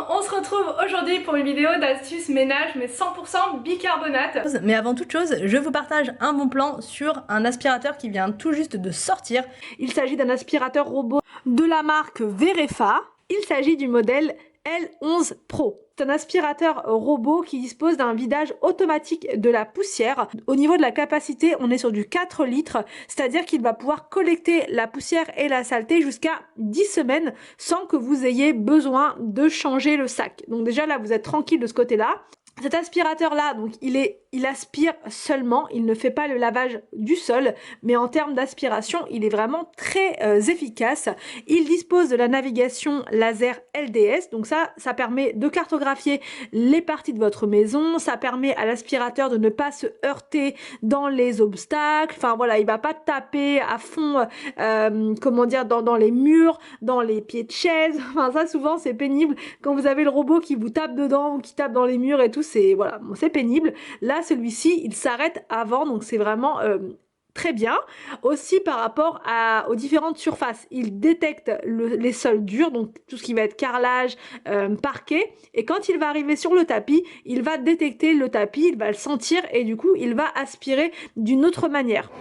on se retrouve aujourd'hui pour une vidéo d'astuces ménage mais 100% bicarbonate. Mais avant toute chose, je vous partage un bon plan sur un aspirateur qui vient tout juste de sortir. Il s'agit d'un aspirateur robot de la marque Verefa. Il s'agit du modèle L11 Pro. C'est un aspirateur robot qui dispose d'un vidage automatique de la poussière. Au niveau de la capacité, on est sur du 4 litres, c'est-à-dire qu'il va pouvoir collecter la poussière et la saleté jusqu'à 10 semaines sans que vous ayez besoin de changer le sac. Donc déjà là, vous êtes tranquille de ce côté-là. Cet aspirateur-là, donc il aspire seulement, il ne fait pas le lavage du sol, mais en termes d'aspiration, il est vraiment très efficace. Il dispose de la navigation laser LDS, donc ça permet de cartographier les parties de votre maison, ça permet à l'aspirateur de ne pas se heurter dans les obstacles, enfin voilà, il va pas taper à fond, comment dire, dans les murs, dans les pieds de chaise, enfin ça souvent c'est pénible quand vous avez le robot qui vous tape dedans ou qui tape dans les murs et tout, c'est voilà, bon, c'est pénible. Là celui-ci il s'arrête avant, donc c'est vraiment très bien. Aussi par rapport aux différentes surfaces, il détecte les sols durs, donc tout ce qui va être carrelage, parquet, et quand il va arriver sur le tapis, il va détecter le tapis, il va le sentir et du coup il va aspirer d'une autre manière.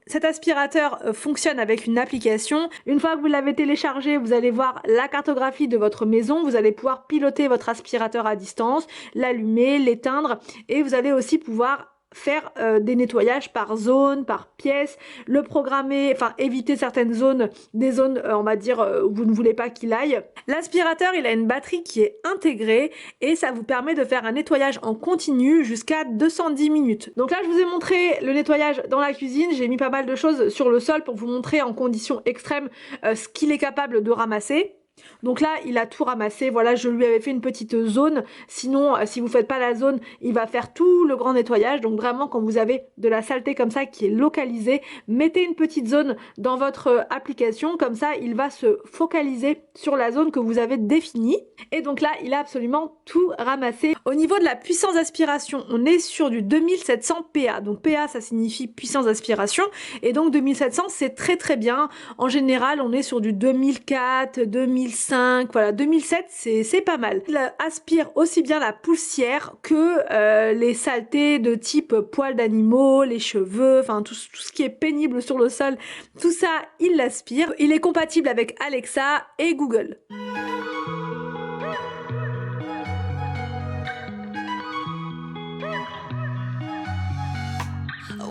Cet aspirateur fonctionne avec une application. Une fois que vous l'avez téléchargé, vous allez voir la cartographie de votre maison. Vous allez pouvoir piloter votre aspirateur à distance, l'allumer, l'éteindre et vous allez aussi pouvoir faire des nettoyages par zone, par pièce, le programmer, enfin éviter certaines zones, des zones on va dire où vous ne voulez pas qu'il aille. L'aspirateur il a une batterie qui est intégrée et ça vous permet de faire un nettoyage en continu jusqu'à 210 minutes. Donc là je vous ai montré le nettoyage dans la cuisine, j'ai mis pas mal de choses sur le sol pour vous montrer en conditions extrêmes ce qu'il est capable de ramasser. Donc là il a tout ramassé, voilà, je lui avais fait une petite zone, sinon si vous faites pas la zone il va faire tout le grand nettoyage. Donc vraiment quand vous avez de la saleté comme ça qui est localisée, mettez une petite zone dans votre application, comme ça il va se focaliser sur la zone que vous avez définie. Et donc là il a absolument tout ramassé. Au niveau de la puissance d'aspiration, on est sur du 2700 PA, donc PA ça signifie puissance d'aspiration, et donc 2700 c'est très bien. En général on est sur du 2004, 2005, voilà, 2007 c'est pas mal. Il aspire aussi bien la poussière que les saletés de type poils d'animaux, les cheveux, enfin tout ce qui est pénible sur le sol, tout ça il l'aspire. Il est compatible avec Alexa et Google.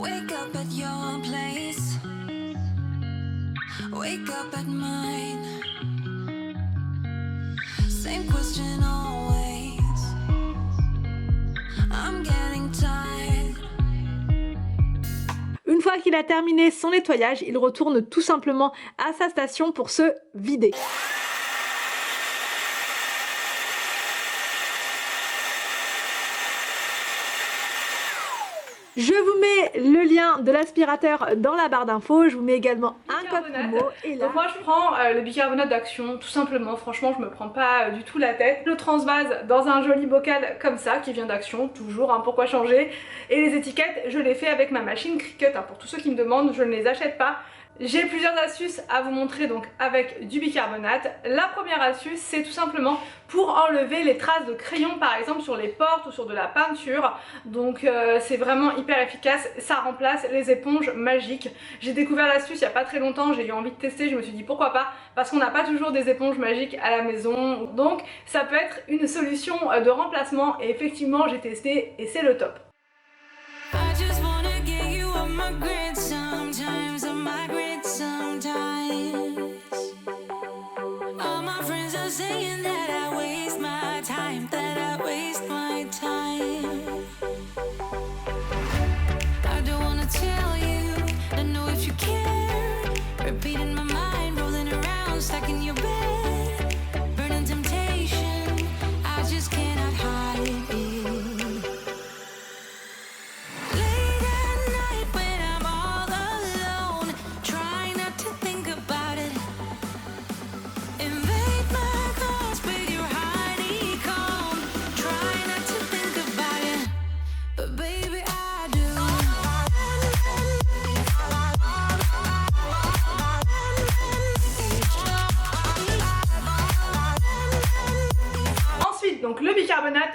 Wake up at your place, wake up at mine. Same question always. I'm getting tired. Une fois qu'il a terminé son nettoyage, il retourne tout simplement à sa station pour se vider. Je vous mets le lien de l'aspirateur dans la barre d'infos, je vous mets également un code promo. Et là... Donc moi je prends le bicarbonate d'Action, tout simplement, franchement je me prends pas du tout la tête. Je le transvase dans un joli bocal comme ça, qui vient d'Action, toujours, hein, pourquoi changer. Et les étiquettes, je les fais avec ma machine Cricut, hein, pour tous ceux qui me demandent, je ne les achète pas. J'ai plusieurs astuces à vous montrer donc avec du bicarbonate. La première astuce c'est tout simplement pour enlever les traces de crayon par exemple sur les portes ou sur de la peinture. Donc c'est vraiment hyper efficace, ça remplace les éponges magiques. J'ai découvert l'astuce il n'y a pas très longtemps, j'ai eu envie de tester, je me suis dit pourquoi pas, parce qu'on n'a pas toujours des éponges magiques à la maison. Donc ça peut être une solution de remplacement et effectivement j'ai testé et c'est le top.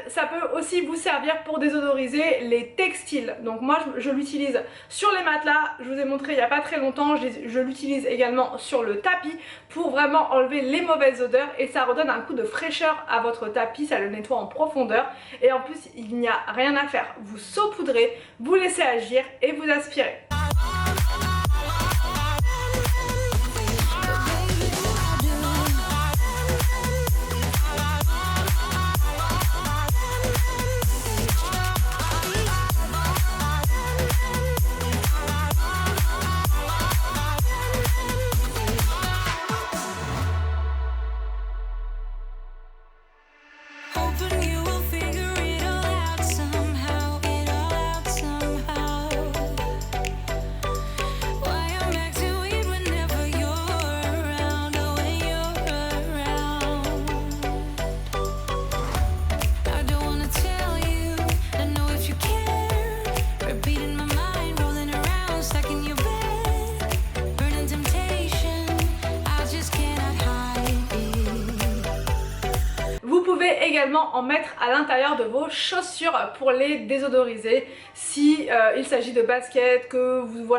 ça peut aussi vous servir pour désodoriser les textiles. Donc moi je l'utilise sur les matelas, je vous ai montré il n'y a pas très longtemps, je l'utilise également sur le tapis pour vraiment enlever les mauvaises odeurs et ça redonne un coup de fraîcheur à votre tapis, ça le nettoie en profondeur et en plus il n'y a rien à faire. Vous saupoudrez, vous laissez agir et vous aspirez. Hoping you will figure it all out somehow, it all out somehow. Why I'm acting weird whenever you're around, oh when you're around. I don't wanna tell you, I know if you care. Repeating my mind, rolling around, stuck in your bed, burning temptation. I just cannot hide it. Vous pouvez également en mettre à l'intérieur de vos chaussures pour les désodoriser. Si il s'agit de baskets, que vous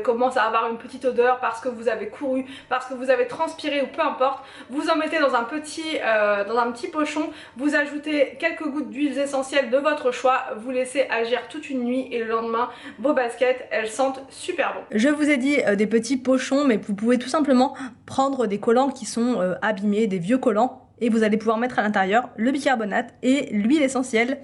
commence à avoir une petite odeur parce que vous avez couru, parce que vous avez transpiré ou peu importe, vous en mettez dans un petit pochon, vous ajoutez quelques gouttes d'huiles essentielles de votre choix, vous laissez agir toute une nuit et le lendemain, vos baskets, elles sentent super bon. Je vous ai dit des petits pochons, mais vous pouvez tout simplement prendre des collants qui sont abîmés, des vieux collants, et vous allez pouvoir mettre à l'intérieur le bicarbonate et l'huile essentielle.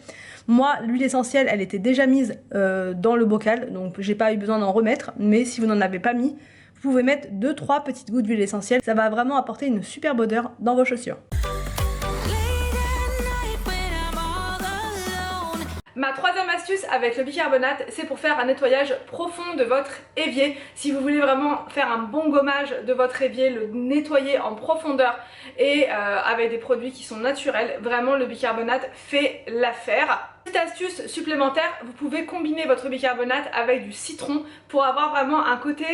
Moi, l'huile essentielle, elle était déjà mise dans le bocal, donc j'ai pas eu besoin d'en remettre, mais si vous n'en avez pas mis, vous pouvez mettre 2-3 petites gouttes d'huile essentielle, ça va vraiment apporter une superbe odeur dans vos chaussures. Ma troisième astuce avec le bicarbonate, c'est pour faire un nettoyage profond de votre évier. Si vous voulez vraiment faire un bon gommage de votre évier, le nettoyer en profondeur et avec des produits qui sont naturels, vraiment le bicarbonate fait l'affaire. Petite astuce supplémentaire, vous pouvez combiner votre bicarbonate avec du citron pour avoir vraiment un côté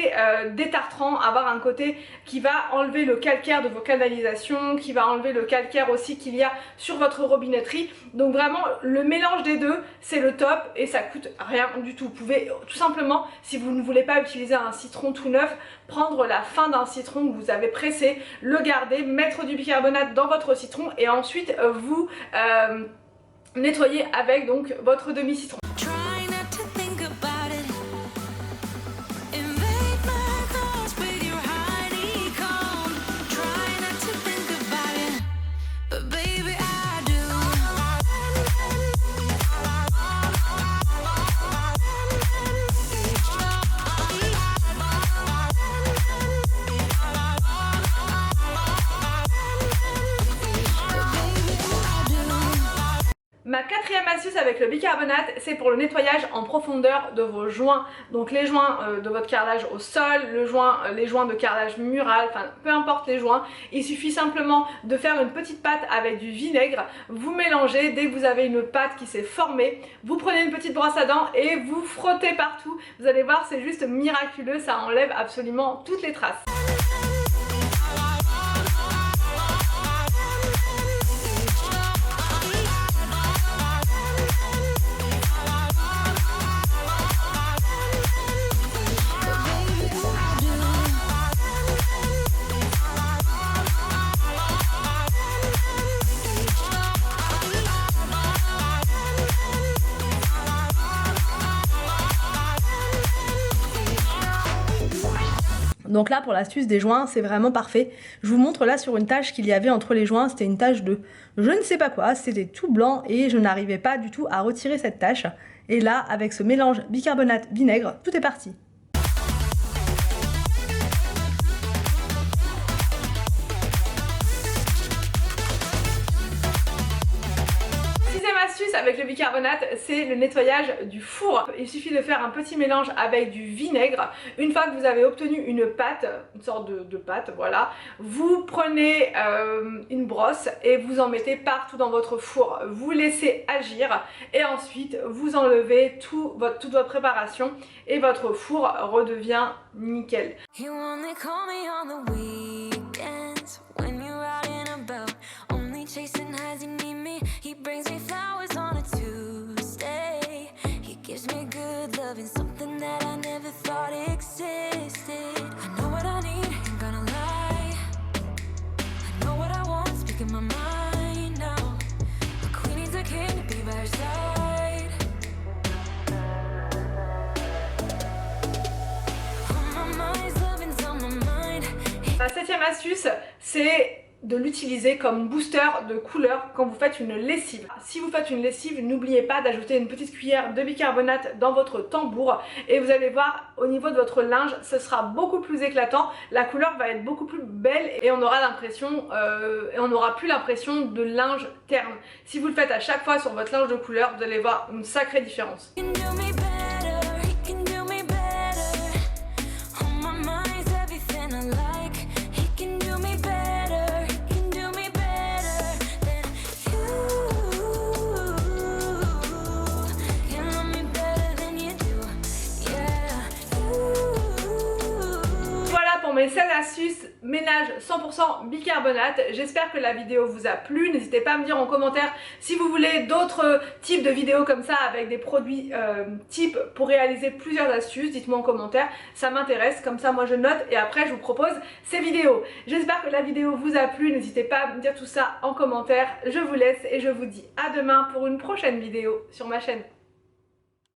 détartrant, avoir un côté qui va enlever le calcaire de vos canalisations, qui va enlever le calcaire aussi qu'il y a sur votre robinetterie. Donc vraiment le mélange des deux c'est le top et ça coûte rien du tout. Vous pouvez tout simplement, si vous ne voulez pas utiliser un citron tout neuf, prendre la fin d'un citron que vous avez pressé, le garder, mettre du bicarbonate dans votre citron et ensuite vous nettoyer avec donc votre demi-citron. Try not to think about it. Invade my thoughts with your honeycomb. Try not to think about it, but baby I do. Ma quatrième astuce avec le bicarbonate, c'est pour le nettoyage en profondeur de vos joints. Donc les joints de votre carrelage au sol, les joints de carrelage mural, enfin peu importe les joints. Il suffit simplement de faire une petite pâte avec du vinaigre. Vous mélangez, dès que vous avez une pâte qui s'est formée, vous prenez une petite brosse à dents et vous frottez partout. Vous allez voir, c'est juste miraculeux, ça enlève absolument toutes les traces. Donc là pour l'astuce des joints c'est vraiment parfait. Je vous montre là sur une tache qu'il y avait entre les joints, c'était une tache de je ne sais pas quoi, c'était tout blanc et je n'arrivais pas du tout à retirer cette tache. Et là avec ce mélange bicarbonate vinaigre, tout est parti. Avec le bicarbonate, c'est le nettoyage du four. Il suffit de faire un petit mélange avec du vinaigre. Une fois que vous avez obtenu une pâte, une sorte de pâte, voilà, vous prenez une brosse et vous en mettez partout dans votre four. Vous laissez agir et ensuite vous enlevez toute votre préparation et votre four redevient nickel. You only call me on the weekends when you're out and about, only chasing highs, you need me. He brings me flowers good loving, something that I never thought existed. I know what I need, ain't gonna lie. I know what I want, speaking my mind now. A queen needs a king to be by her side. On my mind's loving's on my mind. La 7e astuce, c'est de l'utiliser comme booster de couleur quand vous faites une lessive. Si vous faites une lessive, n'oubliez pas d'ajouter une petite cuillère de bicarbonate dans votre tambour et vous allez voir au niveau de votre linge, ce sera beaucoup plus éclatant, la couleur va être beaucoup plus belle et on aura l'impression, on n'aura plus l'impression de linge terne. Si vous le faites à chaque fois sur votre linge de couleur, vous allez voir une sacrée différence. He can do me better, he can do me better. On my mind's everything I like. He can do me better, he can do me better than you. You love me better than you do, yeah. Voilà pour mes 16 astuces ménage 100% bicarbonate. J'espère que la vidéo vous a plu. N'hésitez pas à me dire en commentaire si vous voulez d'autres types de vidéos comme ça avec des produits types pour réaliser plusieurs astuces. Dites-moi en commentaire, ça m'intéresse. Comme ça moi je note et après je vous propose ces vidéos. J'espère que la vidéo vous a plu. N'hésitez pas à me dire tout ça en commentaire. Je vous laisse et je vous dis à demain pour une prochaine vidéo sur ma chaîne.